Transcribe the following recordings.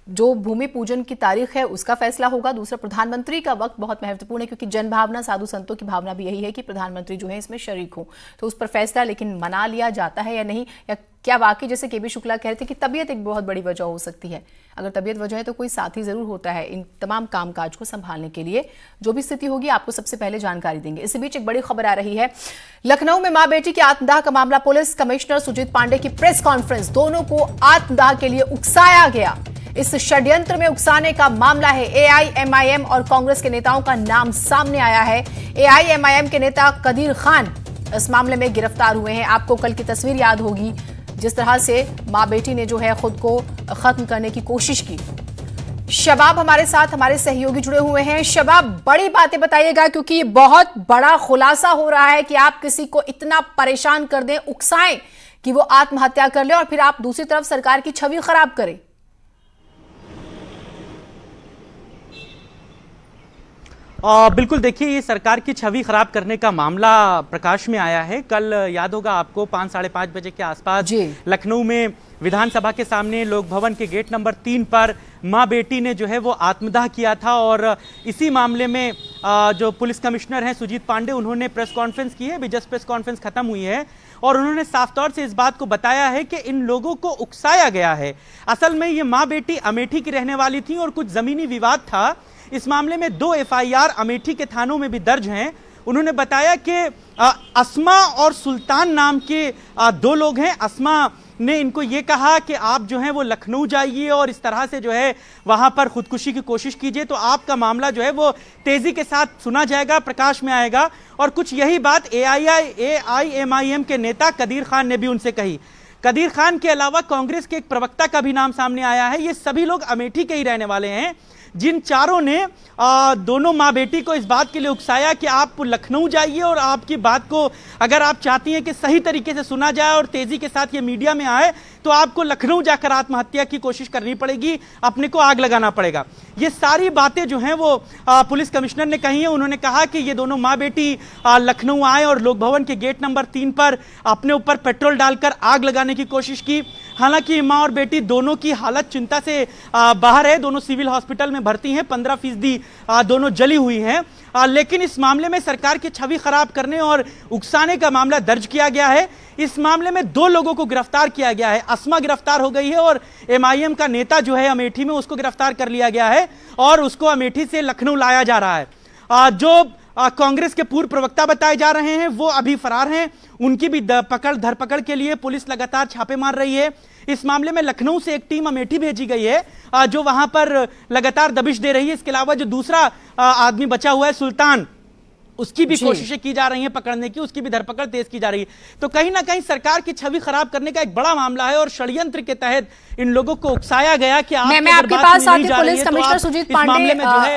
जो भूमि पूजन की तारीख है उसका फैसला होगा। दूसरा, प्रधानमंत्री का वक्त बहुत महत्वपूर्ण है, क्योंकि जनभावना, साधु संतों की भावना भी यही है कि प्रधानमंत्री जो है इसमें शरीक हो, तो उस पर फैसला लेकिन मना लिया जाता है या नहीं, या क्या वाकई जैसे केबी शुक्ला कह रहे थे कि तबीयत एक बहुत बड़ी वजह हो सकती है। अगर तबीयत वजह है तो कोई साथी जरूर होता है इन तमाम कामकाज को संभालने के लिए। जो भी स्थिति होगी आपको सबसे पहले जानकारी देंगे। इसी बीच एक बड़ी खबर आ रही है, लखनऊ में मां बेटी की आत्मदाह का मामला। पुलिस कमिश्नर सुजीत पांडे की प्रेस कॉन्फ्रेंस, दोनों को आत्मदाह के लिए उकसाया गया। इस षड्यंत्र में उकसाने का मामला है। एआईएमआईएम और कांग्रेस के नेताओं का नाम सामने आया है। एआईएमआईएम के नेता कदीर खान इस मामले में गिरफ्तार हुए हैं। आपको कल की तस्वीर याद होगी, जिस तरह से मां बेटी ने जो है खुद को खत्म करने की कोशिश की। शबाब हमारे साथ, हमारे सहयोगी जुड़े हुए हैं। शबाब, बड़ी बातें बताइएगा, क्योंकि ये बहुत बड़ा खुलासा हो रहा है कि आप किसी को इतना परेशान कर दें, उकसाएं कि वो आत्महत्या कर ले, और फिर आप दूसरी तरफ सरकार की छवि खराब करें। बिल्कुल, देखिए, ये सरकार की छवि खराब करने का मामला प्रकाश में आया है। कल याद होगा आपको 5, साढ़े 5 बजे के आसपास लखनऊ में विधानसभा के सामने लोक भवन के गेट नंबर 3 पर मां बेटी ने जो है वो आत्मदाह किया था, और इसी मामले में जो पुलिस कमिश्नर हैं सुजीत पांडे, उन्होंने प्रेस कॉन्फ्रेंस की है। अभी जस्ट प्रेस कॉन्फ्रेंस खत्म हुई है, और उन्होंने साफ तौर से इस बात को बताया है कि इन लोगों को उकसाया गया है। असल में ये मां बेटी अमेठी की रहने वाली थी, और कुछ जमीनी विवाद था। इस मामले में 2 एफआईआर अमेठी के थानों में भी दर्ज हैं। उन्होंने बताया कि अस्मा और सुल्तान नाम के 2 लोग हैं। अस्मा ने इनको ये कहा कि आप जो है वो लखनऊ जाइए और इस तरह से जो है वहां पर खुदकुशी की कोशिश कीजिए, तो आपका मामला जो है वो तेजी के साथ सुना जाएगा, प्रकाश में आएगा। और कुछ यही बात एआईएमआईएम के नेता कदीर खान ने भी उनसे कही। कदीर खान के अलावा कांग्रेस के एक प्रवक्ता का भी नाम सामने आया है। ये सभी लोग अमेठी के ही रहने वाले हैं, जिन चारों ने दोनों मां बेटी को इस बात के लिए उकसाया कि आप लखनऊ जाइए, और आपकी बात को अगर आप चाहती हैं कि सही तरीके से सुना जाए और तेजी के साथ ये मीडिया में आए, तो आपको लखनऊ जाकर आत्महत्या की कोशिश करनी पड़ेगी, अपने को आग लगाना पड़ेगा। ये सारी बातें जो हैं वो पुलिस कमिश्नर ने कही है। उन्होंने कहा कि ये दोनों मां बेटी लखनऊ आए और लोक भवन के गेट नंबर 3 पर अपने ऊपर पेट्रोल डालकर आग लगाने की कोशिश की। हालांकि मां और बेटी दोनों की हालत चिंता से बाहर है, दोनों सिविल हॉस्पिटल में भर्ती हैं, 15% दोनों जली हुई हैं। लेकिन इस मामले में सरकार की छवि खराब करने और उकसाने का मामला दर्ज किया गया है। इस मामले में 2 लोगों को गिरफ्तार किया गया है। अस्मा गिरफ्तार हो गई है, और एमआईएम का नेता जो है अमेठी में, उसको गिरफ्तार कर लिया गया है, और उसको अमेठी से लखनऊ लाया जा रहा है। जो कांग्रेस के पूर्व प्रवक्ता बताए जा रहे हैं वो अभी फरार हैं। उनकी भी धरपकड़ के लिए पुलिस लगातार छापे मार रही है। इस मामले में लखनऊ से एक टीम अमेठी भेजी गई है, जो वहां पर लगातार दबिश दे रही है। इसके अलावा जो दूसरा आदमी बचा हुआ है सुल्तान, उसकी भी कोशिशें की जा रही हैं पकड़ने की, उसकी भी धरपकड़ तेज की जा रही है। तो कहीं ना कहीं सरकार की छवि खराब करने का एक बड़ा मामला है, और षड्यंत्र के तहत इन लोगों को उकसाया गया कि मैं आपके पास आती हूं। पुलिस कमिश्नर सुजीत पांडे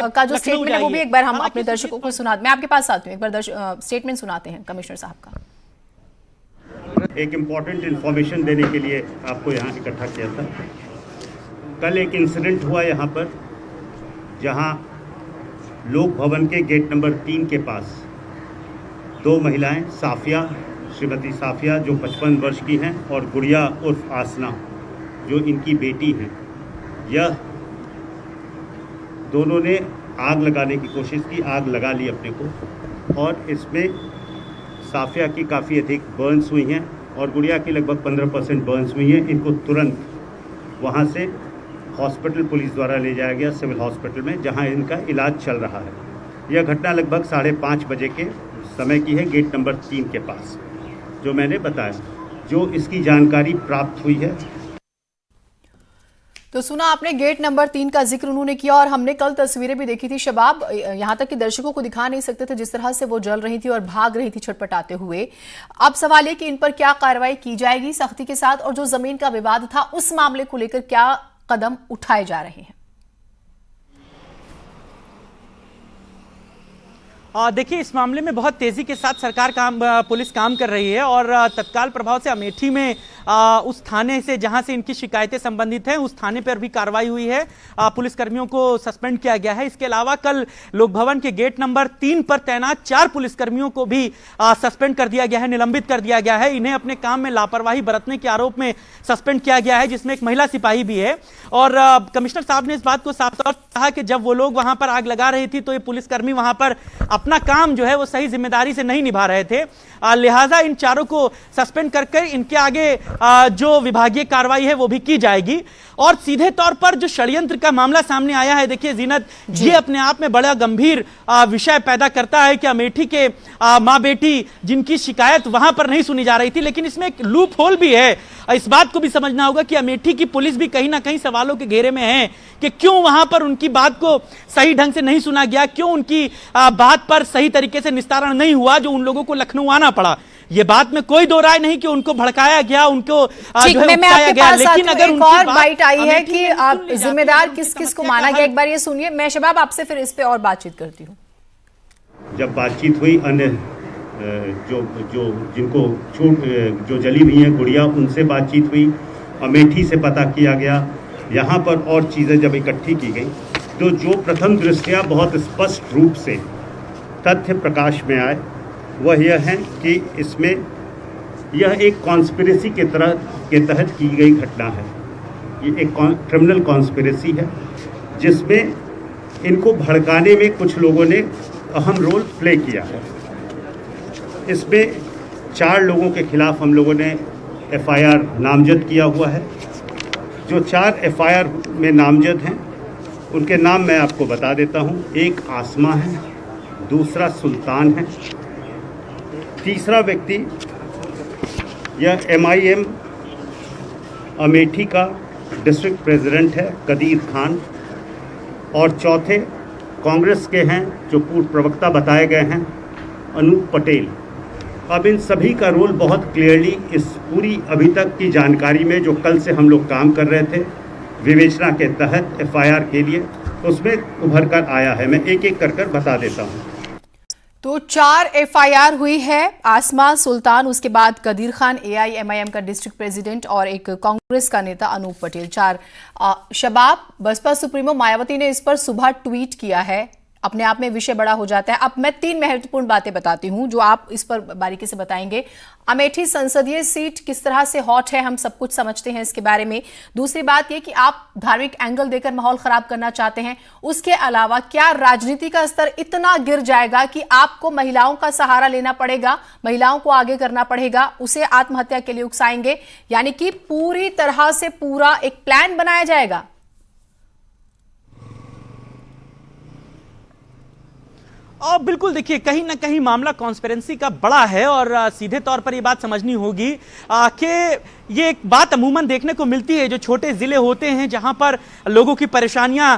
का जो स्टेटमेंट है वो भी एक बार हम अपने दर्शकों को सुना, मैं आपके पास आती हूं, एक बार स्टेटमेंट सुनाते हैं कमिश्नर साहब का। एक इम्पॉर्टेंट इंफॉर्मेशन देने के लिए आपको यहाँ इकट्ठा किया था। कल एक इंसिडेंट हुआ यहाँ पर, जहाँ लोक भवन के गेट नंबर 3 के पास 2 महिलाएं, साफिया, श्रीमती साफिया जो 55 वर्ष की हैं, और गुड़िया उर्फ आसना जो इनकी बेटी हैं, यह दोनों ने आग लगाने की कोशिश की, आग लगा ली अपने को, और इसमें साफिया की काफ़ी अधिक बर्न्स हुई हैं और गुड़िया की लगभग 15% बर्न्स हुई हैं। इनको तुरंत वहाँ से हॉस्पिटल पुलिस द्वारा ले जाया गया, सिविल हॉस्पिटल में, जहाँ इनका इलाज चल रहा है। यह घटना लगभग 5:30 बजे के समय की है, गेट नंबर 3 के पास, जो मैंने बताया, जो इसकी जानकारी प्राप्त हुई है। तो सुना आपने, गेट नंबर 3 का जिक्र उन्होंने किया, और हमने कल तस्वीरें भी देखी थी शबाब, यहां तक कि दर्शकों को दिखा नहीं सकते थे जिस तरह से वो जल रही थी और भाग रही थी छटपटाते हुए। अब सवाल है कि इन पर क्या कार्रवाई की जाएगी सख्ती के साथ, और जो जमीन का विवाद था उस मामले को लेकर क्या कदम उठाए जा रहे हैं? देखिए, इस मामले में बहुत तेजी के साथ पुलिस काम कर रही है और तत्काल प्रभाव से अमेठी में उस थाने से जहां से इनकी शिकायतें संबंधित हैं उस थाने पर भी कार्रवाई हुई है। पुलिस कर्मियों को सस्पेंड किया गया है। इसके अलावा कल लोक भवन के गेट नंबर 3 पर तैनात 4 पुलिसकर्मियों को भी सस्पेंड कर दिया गया है, निलंबित कर दिया गया है। इन्हें अपने काम में लापरवाही बरतने के आरोप में सस्पेंड किया गया है, जिसमें एक महिला सिपाही भी है। और कमिश्नर साहब ने इस बात को साफ तौर पर कहा कि जब वो लोग वहां पर आग लगा रही थी तो ये पुलिसकर्मी वहां पर अपना काम जो है वो सही जिम्मेदारी से नहीं निभा रहे थे, लिहाजा इन चारों को सस्पेंड करके इनके आगे जो विभागीय कार्रवाई है वो भी की जाएगी। और सीधे तौर पर जो षड्यंत्र का मामला सामने आया है, देखिए जीनत, ये अपने आप में बड़ा गंभीर विषय पैदा करता है कि अमेठी के माँ बेटी जिनकी शिकायत वहां पर नहीं सुनी जा रही थी, लेकिन इसमें एक लूप होल भी है। इस बात को भी समझना होगा कि अमेठी की पुलिस भी कहीं ना कहीं सवालों के घेरे में है कि क्यों वहां पर उनकी बात को सही ढंग से नहीं सुना गया, क्यों उनकी बात पर सही तरीके से निस्तारण नहीं हुआ जो उन लोगों को लखनऊ आना पड़ा। ये बात में कोई दो राय नहीं कि उनको भड़काया गया, उनको जो है उकसाया गया, लेकिन अगर एक और बाइट आई है कि आप जिम्मेदार किस किस को माना गया, एक बार ये सुनिए। मैं शबाब आपसे फिर इस पे और बातचीत करती हूँ। जब बातचीत हुई अन्य जिनको जो जली हुई हैं गुड़िया, उनसे बातचीत हुई, अमेठी से पता किया गया, यहाँ पर और चीज़ें जब इकट्ठी की गई तो जो प्रथम दृष्टया बहुत स्पष्ट रूप से तथ्य प्रकाश में आए वह यह है कि इसमें यह एक कॉन्स्पिरेसी के तहत की गई घटना है। ये एक क्रिमिनल कॉन्स्पिरेसी है जिसमें इनको भड़काने में कुछ लोगों ने अहम रोल प्ले किया है। इसमें 4 लोगों के खिलाफ हम लोगों ने FIR नामजद किया हुआ है। जो 4 FIR में नामजद हैं उनके नाम मैं आपको बता देता हूं। एक आसमा है, दूसरा सुल्तान है, तीसरा व्यक्ति यह MIM अमेठी का डिस्ट्रिक्ट प्रेसिडेंट है कदीर खान, और चौथे कांग्रेस के हैं जो पूर्व प्रवक्ता बताए गए हैं अनूप पटेल। अब इन सभी का रोल बहुत क्लियरली इस पूरी अभी तक की जानकारी में जो कल से हम लोग काम कर रहे थे विवेचना के तहत FIR के लिए, उसमें उभर कर आया है। मैं एक एक कर बता देता हूँ। तो 4 FIR हुई है, आसमा, सुल्तान, उसके बाद कदीर खान AIMIM का डिस्ट्रिक्ट प्रेसिडेंट और एक कांग्रेस का नेता अनूप पटेल। 4 शबाब, बसपा सुप्रीमो मायावती ने इस पर सुबह ट्वीट किया है, अपने आप में विषय बड़ा हो जाता है। अब मैं 3 महत्वपूर्ण बातें बताती हूं जो आप इस पर बारीकी से बताएंगे। अमेठी संसदीय सीट किस तरह से हॉट है, हम सब कुछ समझते हैं इसके बारे में। दूसरी बात यह कि आप धार्मिक एंगल देकर माहौल खराब करना चाहते हैं। उसके अलावा क्या राजनीति का स्तर इतना गिर जाएगा कि आपको महिलाओं का सहारा लेना पड़ेगा, महिलाओं को आगे करना पड़ेगा, उसे आत्महत्या के लिए उकसाएंगे, यानी कि पूरी तरह से पूरा एक प्लान बनाया जाएगा। और बिल्कुल देखिए, कहीं ना कहीं मामला कॉन्स्पिरेंसी का बड़ा है और सीधे तौर पर ये बात समझनी होगी कि ये एक बात अमूमन देखने को मिलती है। जो छोटे जिले होते हैं जहां पर लोगों की परेशानियां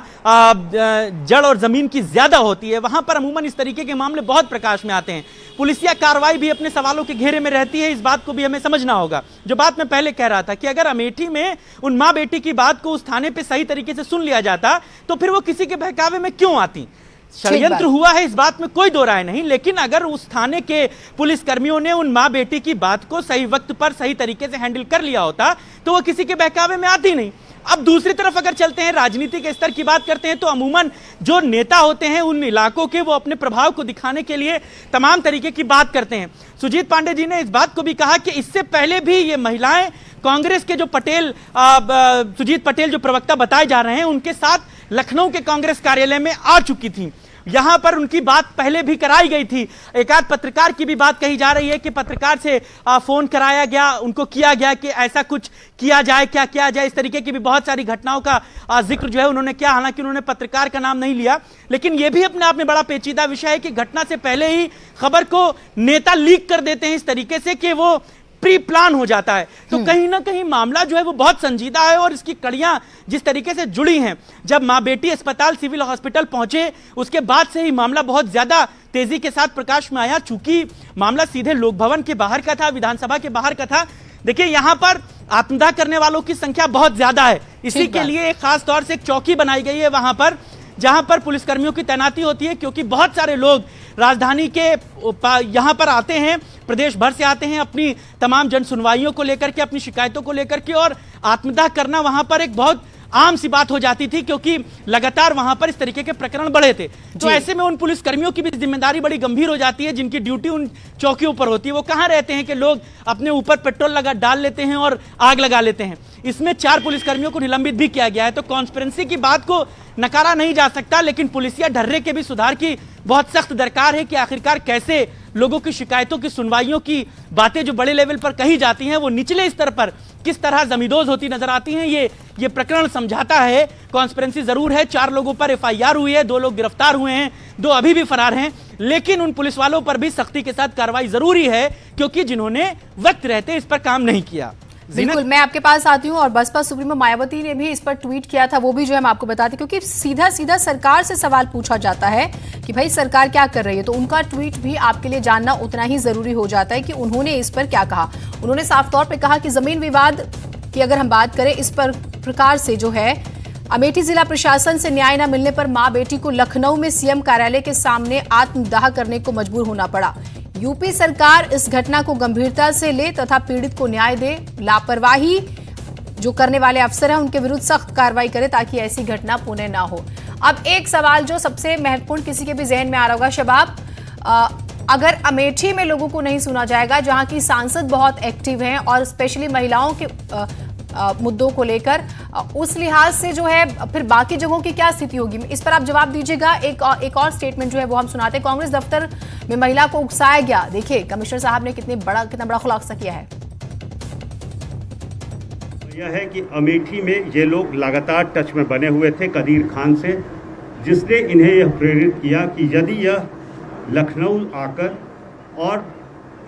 जड़ और जमीन की ज्यादा होती है, वहां पर अमूमन इस तरीके के मामले बहुत प्रकाश में आते हैं। पुलिसिया कार्रवाई भी अपने सवालों के घेरे में रहती है, इस बात को भी हमें समझना होगा। जो बात मैं पहले कह रहा था कि अगर अमेठी में उन माँ बेटी की बात को उस थाने पर सही तरीके से सुन लिया जाता तो फिर वो किसी के बहकावे में क्यों आती। षड्यंत्र हुआ है, इस बात में कोई दो राय नहीं, लेकिन अगर उस थाने के पुलिस कर्मियों ने उन माँ बेटी की बात को सही वक्त पर सही तरीके से हैंडल कर लिया होता तो वो किसी के बहकावे में आती नहीं। अब दूसरी तरफ अगर चलते हैं, राजनीति के स्तर की बात करते हैं, तो अमूमन जो नेता होते हैं उन इलाकों के, वो अपने प्रभाव को दिखाने के लिए तमाम तरीके की बात करते हैं। सुजीत पांडे जी ने इस बात को भी कहा कि इससे पहले भी ये महिलाएं कांग्रेस के जो सुजीत पटेल जो प्रवक्ता बताए जा रहे हैं, उनके साथ लखनऊ के कांग्रेस कार्यालय में आ चुकी थी। यहां पर उनकी बात पहले भी कराई गई थी। एक आध पत्रकार की भी बात कही जा रही है कि पत्रकार से फोन कराया गया, उनको किया गया कि ऐसा कुछ किया जाए, क्या किया जाए। इस तरीके की भी बहुत सारी घटनाओं का जिक्र जो है उन्होंने किया, हालांकि उन्होंने पत्रकार का नाम नहीं लिया। लेकिन यह भी अपने आप में बड़ा पेचीदा विषय है कि घटना से पहले ही खबर को नेता लीक कर देते हैं इस तरीके से कि वो प्री प्लान हो जाता है। तो कहीं ना कहीं मामला जो है वो बहुत संजीदा है और इसकी कड़ियां जिस तरीके से जुड़ी हैं, जब मां बेटी अस्पताल सिविल हॉस्पिटल पहुंचे उसके बाद से ही मामला बहुत ज्यादा तेजी के साथ प्रकाश में आया। चूंकि मामला सीधे लोक भवन के बाहर का था, विधानसभा के बाहर का था। देखिए, यहां पर आत्मदाह करने वालों की संख्या बहुत ज्यादा है, इसी के लिए एक खास तौर से एक चौकी बनाई गई है वहां पर, जहां पर पुलिसकर्मियों की तैनाती होती है, क्योंकि बहुत सारे लोग राजधानी के यहाँ पर आते हैं, प्रदेश भर से आते हैं अपनी तमाम जन सुनवाइयों को लेकर के, अपनी शिकायतों को लेकर के, और आत्मदाह करना वहां पर एक बहुत आम सी बात हो जाती थी क्योंकि लगातार वहां पर इस तरीके के प्रकरण बढ़े थे। तो ऐसे में उन पुलिसकर्मियों की भी जिम्मेदारी बड़ी गंभीर हो जाती है जिनकी ड्यूटी उन चौकियों पर होती है। वो कहां रहते हैं कि लोग अपने ऊपर पेट्रोल डाल लेते हैं और आग लगा लेते हैं। इसमें 4 पुलिसकर्मियों को निलंबित भी किया गया है। तो कॉन्स्पिरेंसी की बात को नकारा नहीं जा सकता, लेकिन पुलिसिया ढर्रे के भी सुधार की बहुत सख्त दरकार है कि आखिरकार कैसे लोगों की शिकायतों की सुनवाइयों की बातें जो बड़े लेवल पर कही जाती हैं वो निचले स्तर पर किस तरह जमींदोज होती नजर आती हैं। ये प्रकरण समझाता है। कॉन्स्पिरेंसी जरूर है, 4 लोगों पर एफआईआर हुई है, 2 लोग गिरफ्तार हुए हैं, 2 अभी भी फरार हैं, लेकिन उन पुलिस वालों पर भी सख्ती के साथ कार्रवाई जरूरी है क्योंकि जिन्होंने वक्त रहते इस पर काम नहीं किया। बिल्कुल, मैं आपके पास आती हूँ और बसपा सुप्रीमो मायावती ने भी इस पर ट्वीट किया था, वो भी जो है हम आपको बताते, क्योंकि सीधा सीधा सरकार से सवाल पूछा जाता है कि भाई सरकार क्या कर रही है, तो उनका ट्वीट भी आपके लिए जानना उतना ही जरूरी हो जाता है कि उन्होंने इस पर क्या कहा। उन्होंने साफ तौर पर कहा कि जमीन विवाद की अगर हम बात करें, इस पर प्रकार से जो है अमेठी जिला प्रशासन से न्याय न मिलने पर मां बेटी को लखनऊ में सीएम कार्यालय के सामने आत्मदाह करने को मजबूर होना पड़ा। यूपी सरकार इस घटना को गंभीरता से ले तथा पीड़ित को न्याय दे। लापरवाही जो करने वाले अफसर हैं उनके विरुद्ध सख्त कार्रवाई करे ताकि ऐसी घटना पुनः ना हो। अब एक सवाल जो सबसे महत्वपूर्ण किसी के भी जहन में आ रहा होगा शबाब, अगर अमेठी में लोगों को नहीं सुना जाएगा, जहां की सांसद बहुत एक्टिव हैं और स्पेशली महिलाओं के मुद्दों को लेकर, उस लिहाज से जो है फिर बाकी जगहों की क्या स्थिति होगी, इस पर आप जवाब दीजिएगा। एक और स्टेटमेंट जो है वो हम सुनाते हैं। कांग्रेस दफ्तर में महिला को उकसाया गया, देखिए कमिश्नर साहब ने कितना बड़ा खुलासा किया है। यह है कि अमेठी में ये लोग लगातार टच में बने हुए थे कदीर खान से, जिसने इन्हें यह प्रेरित किया कि यदि यह लखनऊ आकर और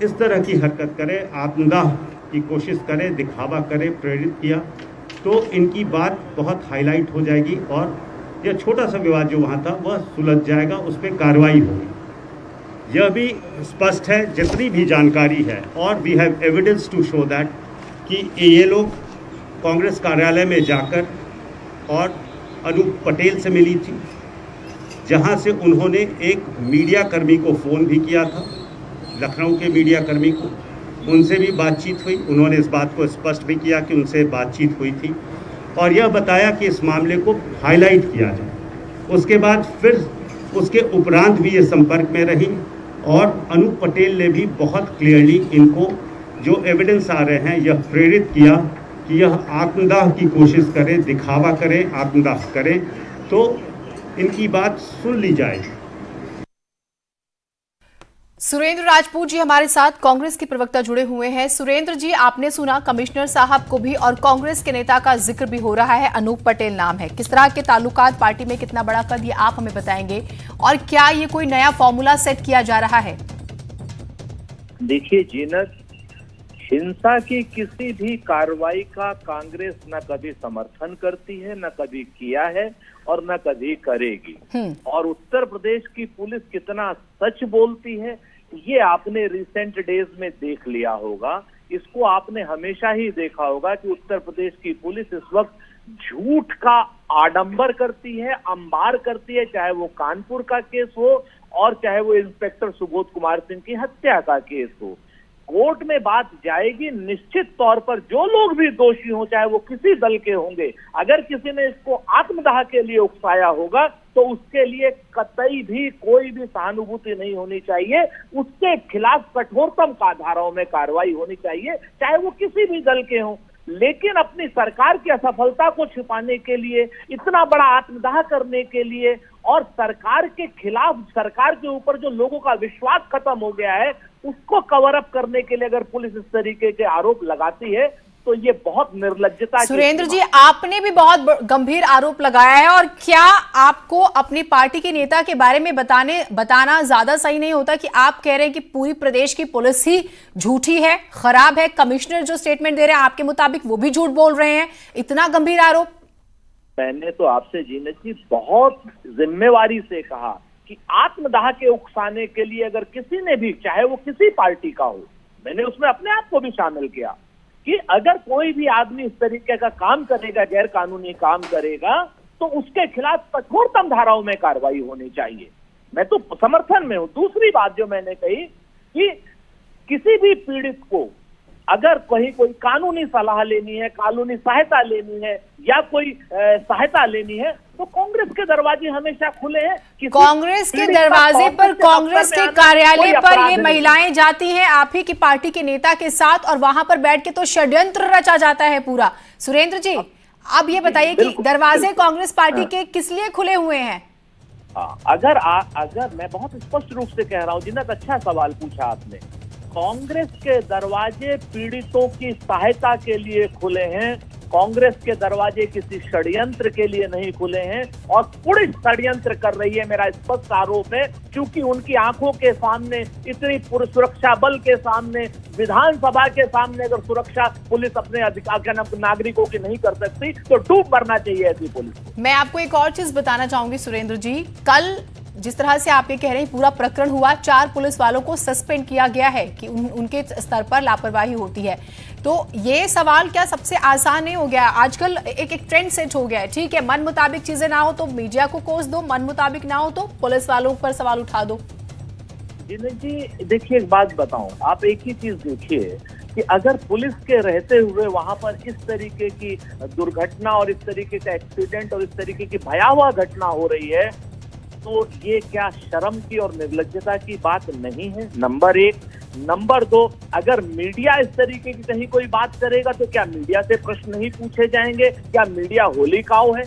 इस तरह की हरकत करे, आत्मदाह की कोशिश करे, दिखावा करे, प्रेरित किया, तो इनकी बात बहुत हाईलाइट हो जाएगी और यह छोटा सा विवाद जो वहाँ था वह सुलझ जाएगा, उस पर कार्रवाई होगी। यह भी स्पष्ट है जितनी भी जानकारी है, और we have evidence to show that कि ये लोग कांग्रेस कार्यालय में जाकर और अनूप पटेल से मिली थी, जहां से उन्होंने एक मीडिया कर्मी को फ़ोन भी किया था, लखनऊ के मीडिया कर्मी को, उनसे भी बातचीत हुई। उन्होंने इस बात को स्पष्ट भी किया कि उनसे बातचीत हुई थी और यह बताया कि इस मामले को हाईलाइट किया जाए। उसके बाद फिर उसके उपरांत भी ये संपर्क में रही और अनूप पटेल ने भी बहुत क्लियरली इनको जो एविडेंस आ रहे हैं यह प्रेरित किया कि यह आत्मदाह की कोशिश करें, दिखावा करें, आत्मदाह करें, तो इनकी बात सुन ली जाएगी। सुरेंद्र राजपूत जी हमारे साथ कांग्रेस की प्रवक्ता जुड़े हुए हैं। सुरेंद्र जी, आपने सुना कमिश्नर साहब को भी और कांग्रेस के नेता का जिक्र भी हो रहा है, अनूप पटेल नाम है, किस तरह के ताल्लुकात पार्टी में, कितना बड़ा कद, ये आप हमें बताएंगे, और क्या ये कोई नया फॉर्मूला सेट किया जा रहा है? देखिए जीनत, हिंसा की किसी भी कार्रवाई का कांग्रेस न कभी समर्थन करती है, न कभी किया है और न कभी करेगी। और उत्तर प्रदेश की पुलिस कितना सच बोलती है ये आपने रिसेंट डेज में देख लिया होगा। इसको आपने हमेशा ही देखा होगा कि उत्तर प्रदेश की पुलिस इस वक्त झूठ का आडंबर करती है, अंबार करती है, चाहे वो कानपुर का केस हो और चाहे वो इंस्पेक्टर सुबोध कुमार सिंह की हत्या का केस हो। कोर्ट में बात जाएगी, निश्चित तौर पर जो लोग भी दोषी हों, चाहे वो किसी दल के होंगे, अगर किसी ने इसको आत्मदाह के लिए उकसाया होगा तो उसके लिए कतई भी कोई भी सहानुभूति नहीं होनी चाहिए, उसके खिलाफ कठोरतम धाराओं में कार्रवाई होनी चाहिए, चाहे वो किसी भी दल के हों। लेकिन अपनी सरकार की असफलता को छिपाने के लिए, इतना बड़ा आत्मदाह करने के लिए और सरकार के खिलाफ, सरकार के ऊपर जो लोगों का विश्वास खत्म हो गया है उसको कवर अप करने के लिए अगर पुलिस इस तरीके के आरोप लगाती है तो ये बहुत निर्लज्जता। सुरेंद्र जी, आपने भी बहुत गंभीर आरोप लगाया है, और क्या आपको अपनी पार्टी के नेता के बारे में बताना ज्यादा सही नहीं होता कि आप कह रहे हैं कि पूरी प्रदेश की पुलिस ही झूठी है, खराब है, कमिश्नर जो स्टेटमेंट दे रहे हैं आपके मुताबिक वो भी झूठ बोल रहे हैं, इतना गंभीर आरोप? मैंने तो आपसे जीनत जी बहुत जिम्मेवारी से कहा कि आत्मदाह के उकसाने के लिए अगर किसी ने भी, चाहे वो किसी पार्टी का हो, मैंने उसमें अपने आप को भी शामिल किया कि अगर कोई भी आदमी इस तरीके का काम करेगा, गैर कानूनी काम करेगा, तो उसके खिलाफ कठोरतम धाराओं में कार्रवाई होनी चाहिए। मैं तो समर्थन में हूं। दूसरी बात जो मैंने कही कि किसी भी पीड़ित को अगर कहीं कोई कानूनी सलाह लेनी है, कानूनी सहायता लेनी है या कोई सहायता लेनी है तो कांग्रेस के दरवाजे हमेशा खुले हैं। कांग्रेस के दरवाजे पर, कांग्रेस के कार्यालय पर ये महिलाएं जाती हैं आप ही की पार्टी के नेता के साथ और वहां पर बैठ के तो षड्यंत्र रचा जाता है पूरा। सुरेंद्र जी, अब ये बताइए कि दरवाजे कांग्रेस पार्टी के किस लिए खुले हुए हैं? अगर मैं बहुत स्पष्ट रूप से कह रहा हूं, जिन्ना अच्छा सवाल पूछा आपने, कांग्रेस के दरवाजे पीड़ितों की सहायता के लिए खुले हैं। कांग्रेस के दरवाजे किसी षड्यंत्र के लिए नहीं खुले हैं और पुलिस षड्यंत्र कर रही है, मेरा स्पष्ट आरोप है, क्योंकि उनकी आंखों के सामने, इतनी सुरक्षा बल के सामने, विधानसभा के सामने अगर सुरक्षा पुलिस अपने अधिकार नागरिकों की नहीं कर सकती तो डूब मरना चाहिए ऐसी पुलिस। मैं आपको एक और चीज बताना चाहूंगी सुरेंद्र जी, कल जिस तरह से आप ये कह रहे हैं पूरा प्रकरण हुआ, 4 पुलिस वालों को सस्पेंड किया गया है कि उनके स्तर पर लापरवाही होती है, तो ये सवाल क्या सबसे आसान नहीं हो गया? आजकल एक ट्रेंड सेट हो गया है, ठीक है, मन मुताबिक चीजें ना हो तो मीडिया को कोस दो, मन मुताबिक ना हो तो पुलिस वालों पर सवाल उठा दो। जी देखिए, एक बात बताऊं, आप एक ही चीज देखिए कि अगर पुलिस के रहते हुए वहां पर इस तरीके की दुर्घटना और इस तरीके का एक्सीडेंट और इस तरीके की भयावह घटना हो रही है तो ये क्या शर्म की और निर्लज्जता की बात नहीं है? नंबर 1। नंबर 2, अगर मीडिया इस तरीके की कहीं कोई बात करेगा तो क्या मीडिया से प्रश्न नहीं पूछे जाएंगे? क्या मीडिया होली काऊ है?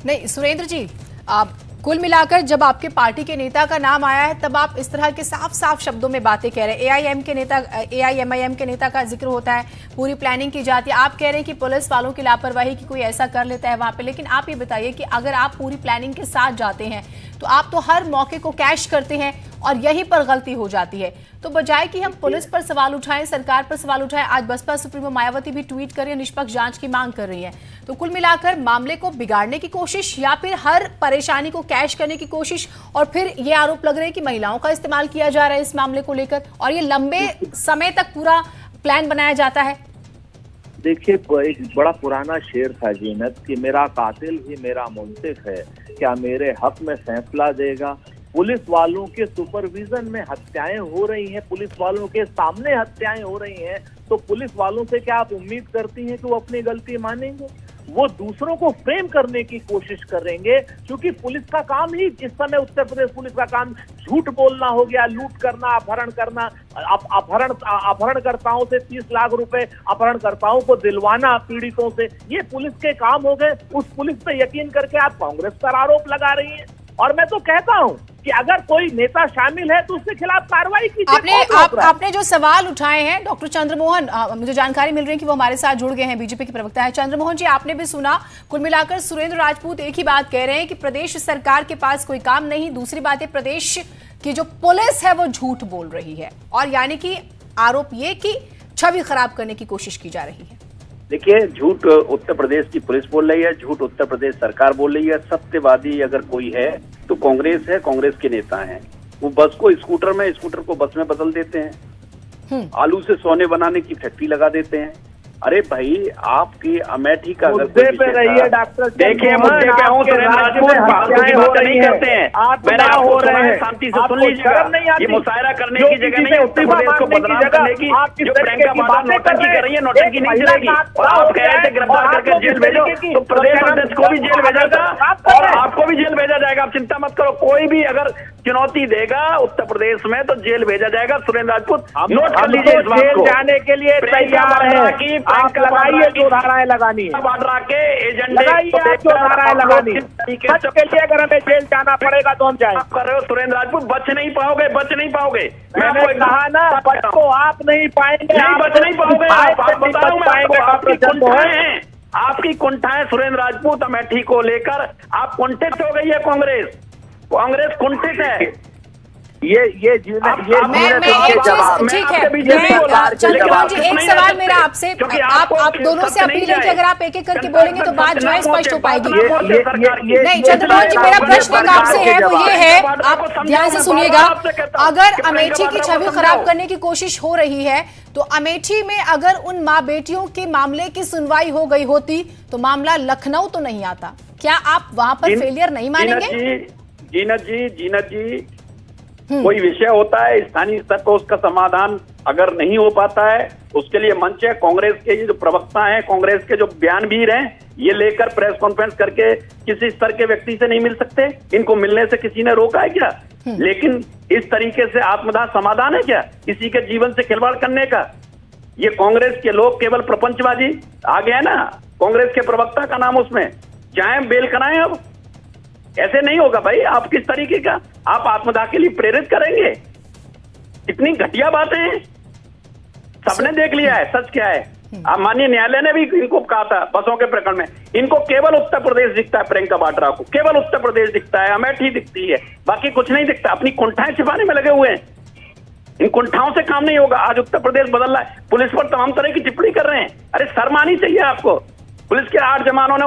नहीं सुरेंद्र जी, आप कुल मिलाकर जब आपके पार्टी के नेता का नाम आया है तब आप इस तरह के साफ साफ शब्दों में बातें कह रहे हैं। AIMIM के नेता का जिक्र होता है, पूरी प्लानिंग की जाती है, आप कह रहे हैं कि पुलिस वालों की लापरवाही की कोई ऐसा कर लेता है वहां पे। लेकिन आप ये बताइए कि अगर आप पूरी प्लानिंग के साथ जाते हैं तो आप तो हर मौके को कैश करते हैं और यहीं पर गलती हो जाती है। तो बजाय कि हम पुलिस पर सवाल उठाएं, सरकार पर सवाल उठाएं, आज बसपा सुप्रीमो मायावती भी ट्वीट कर रही है, निष्पक्ष जांच की मांग कर रही है। तो कुल मिलाकर मामले को बिगाड़ने की कोशिश या फिर हर परेशानी को कैश करने की कोशिश, और फिर ये आरोप लग रहे हैं कि महिलाओं का इस्तेमाल किया जा रहा है इस मामले को लेकर और ये लंबे समय तक पूरा प्लान बनाया जाता है। देखिए, एक बड़ा पुराना शेर था जीनत कि मेरा कातिल ही मेरा मुंसिफ है, क्या मेरे हक में फैसला देगा? पुलिस वालों के सुपरविजन में हत्याएं हो रही हैं, पुलिस वालों के सामने हत्याएं हो रही हैं, तो पुलिस वालों से क्या आप उम्मीद करती हैं कि वो अपनी गलती मानेंगे? वो दूसरों को फ्रेम करने की कोशिश करेंगे, क्योंकि पुलिस का काम ही इस समय, उत्तर प्रदेश पुलिस का काम झूठ बोलना हो गया, लूट करना, अपहरण करना, अपहरणकर्ताओं से 30 लाख रुपए अपहरणकर्ताओं को दिलवाना पीड़ितों से, ये पुलिस के काम हो गए। उस पुलिस पे यकीन करके आप कांग्रेस पर आरोप लगा रही हैं। और मैं तो कहता हूं कि अगर कोई नेता शामिल है तो उसके खिलाफ कार्रवाई कीजिए। आपने जो सवाल उठाए हैं डॉक्टर चंद्रमोहन, मुझे जानकारी मिल रही है कि वो हमारे साथ जुड़ गए हैं, बीजेपी के प्रवक्ता है। चंद्रमोहन जी, आपने भी सुना, कुल मिलाकर सुरेंद्र राजपूत एक ही बात कह रहे हैं कि प्रदेश सरकार के पास कोई काम नहीं। दूसरी बात है, प्रदेश की जो पुलिस है वो झूठ बोल रही है, और यानी कि आरोप ये कि छवि खराब करने की कोशिश की जा रही है। देखिए, झूठ उत्तर प्रदेश की पुलिस बोल रही है, झूठ उत्तर प्रदेश सरकार बोल रही है। सत्यवादी अगर कोई है तो कांग्रेस है, कांग्रेस के नेता हैं। वो बस को स्कूटर में, स्कूटर को बस में बदल देते हैं, आलू से सोने बनाने की फैक्ट्री लगा देते हैं। अरे भाई, आपकी अमेठी का मुद्दे पे रहिए डॉक्टर। देखिए, मुद्दे पे हूँ, सुरेंद्र राजपूत बातें नहीं करते हैं। मैंने आपको सुना है, शांति से सुन लीजिएगा। ये मुशायरा करने की जगह नहीं, उत्तर प्रदेश को बदनाम करने की जो प्रियंका माधव नौटंकी कर रही है, नौटंकी नहीं चलेगी। और आप कह रहे थे गिरफ्तार करके जेल भेजो, तो प्रदेश अध्यक्ष को भी जेल भेजा था और आपको भी जेल भेजा जाएगा। आप चिंता मत करो, कोई भी अगर चुनौती देगा उत्तर प्रदेश में तो जेल भेजा जाएगा। सुरेंद्र राजपूत नोट कर लीजिए इस बात को। जाने के लिए तैयार है, आप लगाइए जो धाराएं लगानी है, वाड्रा के एजेंडे जो धाराएं लगानी है। सच के लिए अगर हमें जेल जाना पड़ेगा तो हम जाएं। आप कर रहे हो सुरेंद्र राजपूत, बच नहीं पाओगे, बच नहीं पाओगे। मैंने कहा ना, बच को आप नहीं पाएंगे, बच नहीं पाओगे। आपकी कुंठाएं सुरेंद्र राजपूत अमेठी को लेकर आप कुंठित हो गई है। कांग्रेस कुंठित है। ठीक है। चंद्रमोहन जी, एक सवाल मेरा आपसे, आप दोनों से अपील है कि अगर आप एक एक करके बोलेंगे तो बात जो है स्पष्ट हो पाएगी। नहीं चंद्रमोहन जी, मेरा प्रश्न आपसे है वो ये है, आप ध्यान से सुनिएगा, अगर अमेठी की छवि खराब करने की कोशिश हो रही है तो अमेठी में अगर उन माँ बेटियों के मामले की सुनवाई हो गई होती तो मामला लखनऊ तो नहीं आता। क्या आप वहां पर फेलियर नहीं मानेंगे? जीनत जी कोई विषय होता है स्थानीय स्तर पर, उसका समाधान अगर नहीं हो पाता है उसके लिए मंच है। कांग्रेस के ये जो प्रवक्ता हैं, कांग्रेस के जो बयानवीर हैं, ये लेकर प्रेस कॉन्फ्रेंस करके किसी स्तर के व्यक्ति से नहीं मिल सकते। इनको मिलने से किसी ने रोका है क्या? लेकिन इस तरीके से आत्मदाह समाधान है क्या किसी के जीवन से खिलवाड़ करने का? ये कांग्रेस के लोग केवल प्रपंचबाजी आ गए ना, कांग्रेस के प्रवक्ता का नाम उसमें, चाहे बेल कराएं। अब ऐसे नहीं होगा भाई। आप किस तरीके का आप आत्मदाह के लिए प्रेरित करेंगे? इतनी घटिया बातें हैं, सबने देख लिया है सच क्या है। आप माननीय न्यायालय ने भी इनको कहा था बसों के प्रकरण में, इनको केवल उत्तर प्रदेश दिखता है, प्रियंका वाड्रा को केवल उत्तर प्रदेश दिखता है, अमेठी दिखती है, बाकी कुछ नहीं दिखता। अपनी कुंठाएं छिपाने में लगे हुए हैं। इन कुंठाओं से काम नहीं होगा। आज उत्तर प्रदेश बदल रहा है, पुलिस पर तमाम तरह की टिप्पणी कर रहे हैं। अरे शर्म आनी चाहिए आपको। पुलिस के 8 जवानों ने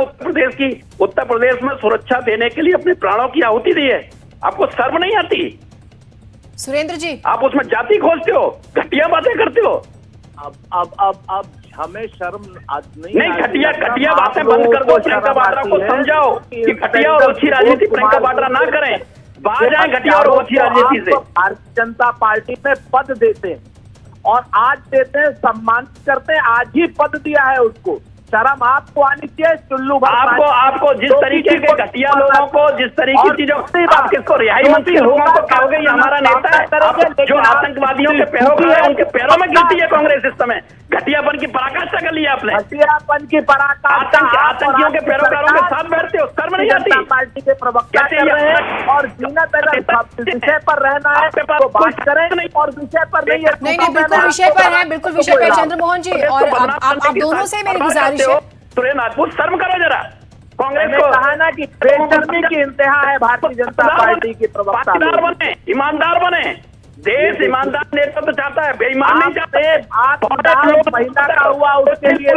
उत्तर प्रदेश में सुरक्षा देने के लिए अपने प्राणों की आहुति दी है। आपको शर्म नहीं आती? सुरेंद्र जी, आप उसमें जाति खोजते हो, घटिया बातें करते हो। अब हमें शर्म नहीं, घटिया बातें बंद कर दो। प्रियंका वाड्रा को समझाओ कि घटिया और ओछी राजनीति प्रियंका वाड्रा ना करें। बाहर जाए घटिया और ओछी राजनीति से। भारतीय जनता पार्टी में पद देते हैं और आज देते हैं, सम्मानित करते हैं। आज ही पद दिया है उसको। शर्म आपको आनी चाहिए। चुल्लू आपको जिस तरीके के घटिया लोगों को, जिस तरीके की चीजों, आप किसको रिहाई मंत्री लोगों को कहोगे ये हमारा नेता है? जो आतंकवादियों के पैरोकार है उनके पैरों में गिरती है कांग्रेस इस समय। घटियापन की पराकाष्ठा कर ली आपने। घटियापन की पराकाष्ठा आतंकियों के पैरोकारों के साथ बैठते हो, शर्म नहीं आती? पार्टी के प्रवक्ता कर रहे हैं और जीनत अगर विषय पर रहना है तो बात करें और विषय पर नहीं है। नहीं, बिल्कुल विषय पर है, बिल्कुल विषय पर। चंद्रमोहन जी, और आप दोनों से मेरी गुजारिश है, सुरेंद्र नागपुर शर्म करो जरा। कांग्रेस को कहा ना कि बेशर्मी की इंतहा है भारतीय जनता पार्टी की प्रवक्ता। बने, ईमानदार बने। देश ईमानदार नेतृत्व चाहता है, बेईमान नहीं चाहते। महिला का हुआ उसके लिए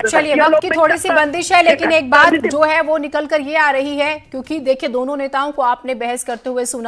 चलिए, वक्त की थोड़ी सी बंदिश है, लेकिन एक बात जो है वो निकल कर ये आ रही है, क्योंकि देखिए दोनों नेताओं को आपने बहस करते हुए सुना।